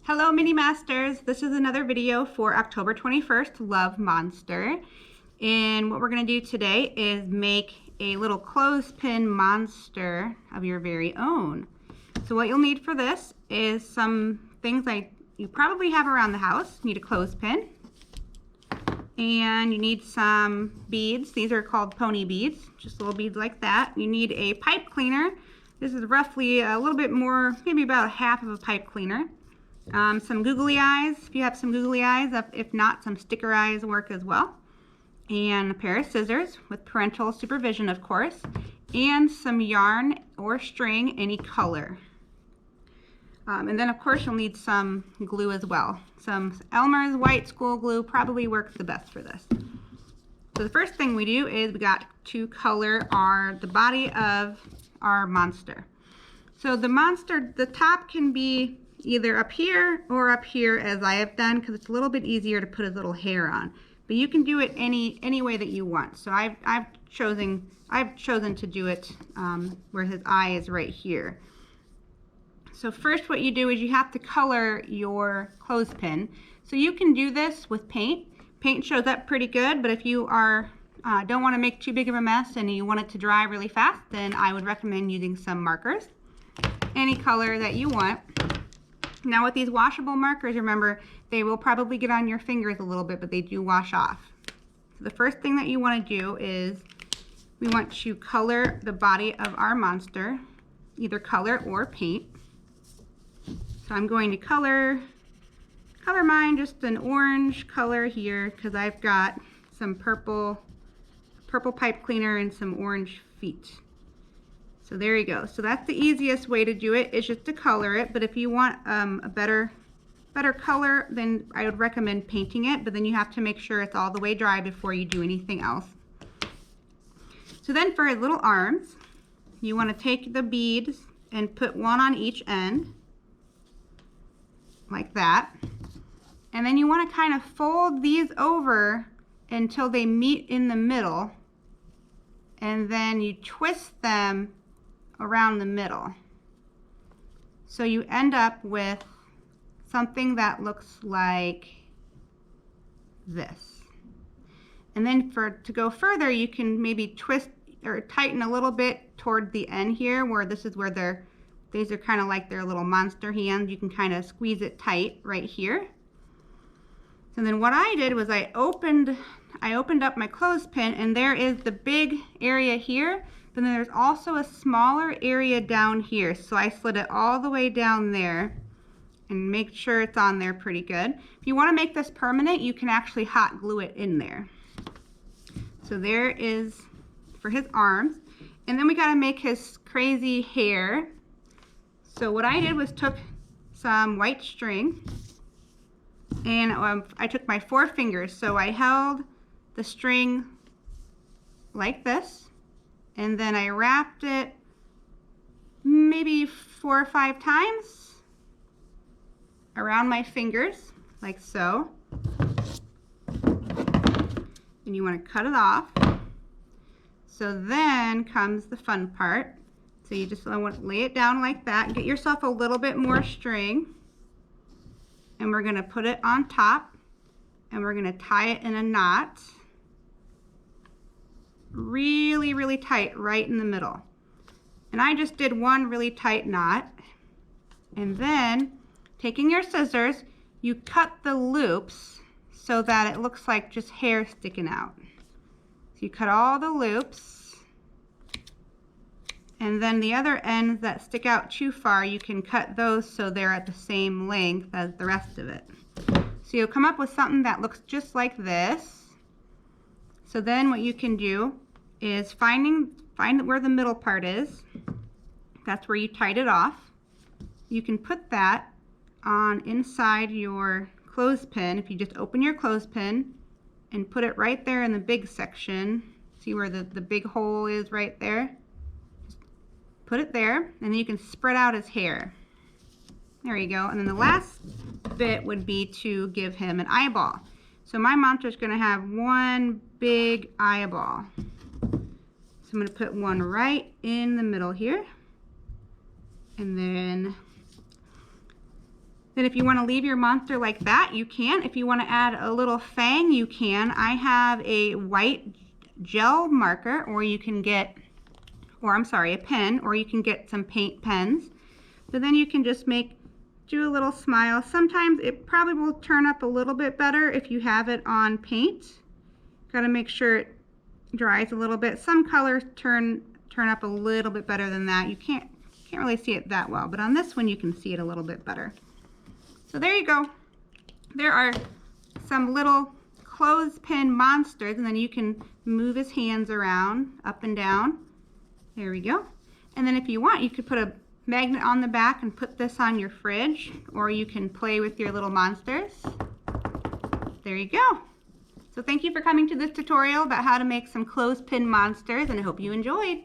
Hello Mini Masters, this is another video for October 21st, Love Monster. And what we're going to do today is make a little clothespin monster of your very own. So what you'll need for this is some things you probably have around the house. You need a clothespin, and you need some beads. These are called pony beads, just little beads like that. You need a pipe cleaner. This is roughly a little bit more, maybe about half of a pipe cleaner. Some googly eyes, if you have some googly eyes. If not, some sticker eyes work as well. And a pair of scissors with parental supervision, of course. And some yarn or string, any color. And then, of course, you'll need some glue as well. Some Elmer's white school glue probably works the best for this. So the first thing we do is we got to color the body of our monster. So the monster, the top can be either up here or up here, as I have done, because it's a little bit easier to put his little hair on. But you can do it any way that you want. So I've chosen to do it where his eye is right here. So first, what you do is you have to color your clothespin. So you can do this with paint. Paint shows up pretty good, but if you don't want to make too big of a mess and you want it to dry really fast, then I would recommend using some markers. Any color that you want. Now with these washable markers, remember, they will probably get on your fingers a little bit, but they do wash off. So the first thing that you want to do is we want to color the body of our monster, either color or paint. So I'm going to color mine just an orange color here, because I've got some purple pipe cleaner and some orange feet. So there you go. So that's the easiest way to do it, is just to color it. But if you want a better color, then I would recommend painting it. But then you have to make sure it's all the way dry before you do anything else. So then for his little arms, you want to take the beads and put one on each end, like that. And then you want to kind of fold these over until they meet in the middle. And then you twist them around the middle. So you end up with something that looks like this. And then to go further, you can maybe twist or tighten a little bit toward the end here, where this is where these are kind of like their little monster hands. You can kind of squeeze it tight right here. So then what I did was I opened up my clothespin, and there is the big area here, but then there's also a smaller area down here. So I slid it all the way down there and make sure it's on there pretty good. If you want to make this permanent, you can actually hot glue it in there. So there is for his arms. And then we got to make his crazy hair. So what I did was took some white string, and I took my 4 fingers. So I held the string like this, and then I wrapped it maybe 4 or 5 times around my fingers, like so. And you want to cut it off. So then comes the fun part. So you just want to lay it down like that. Get yourself a little bit more string, and we're going to put it on top, and we're going to tie it in a knot. Really, really tight right in the middle. And I just did one really tight knot. And then taking your scissors, you cut the loops so that it looks like just hair sticking out. So you cut all the loops, and then the other ends that stick out too far, you can cut those so they're at the same length as the rest of it. So you'll come up with something that looks just like this. So then what you can do is find where the middle part is. That's where you tied it off. You can put that on inside your clothespin. If you just open your clothespin and put it right there in the big section, see where the big hole is right there? Just put it there, and then you can spread out his hair. There you go. And then the last bit would be to give him an eyeball. So my monster's going to have one big eyeball. So I'm going to put one right in the middle here. And then Then if you want to leave your monster like that, you can. If you want to add a little fang, you can. I have a white gel marker, or you can get, a pen, or you can get some paint pens. So then you can just do a little smile. Sometimes it probably will turn up a little bit better if you have it on paint. Got to make sure it dries a little bit. Some colors turn up a little bit better than that. You can't really see it that well, but on this one you can see it a little bit better. So there you go. There are some little clothespin monsters, and then you can move his hands around up and down. There we go. And then if you want, you could put a magnet on the back and put this on your fridge, or you can play with your little monsters. There you go. So thank you for coming to this tutorial about how to make some clothespin monsters, and I hope you enjoyed.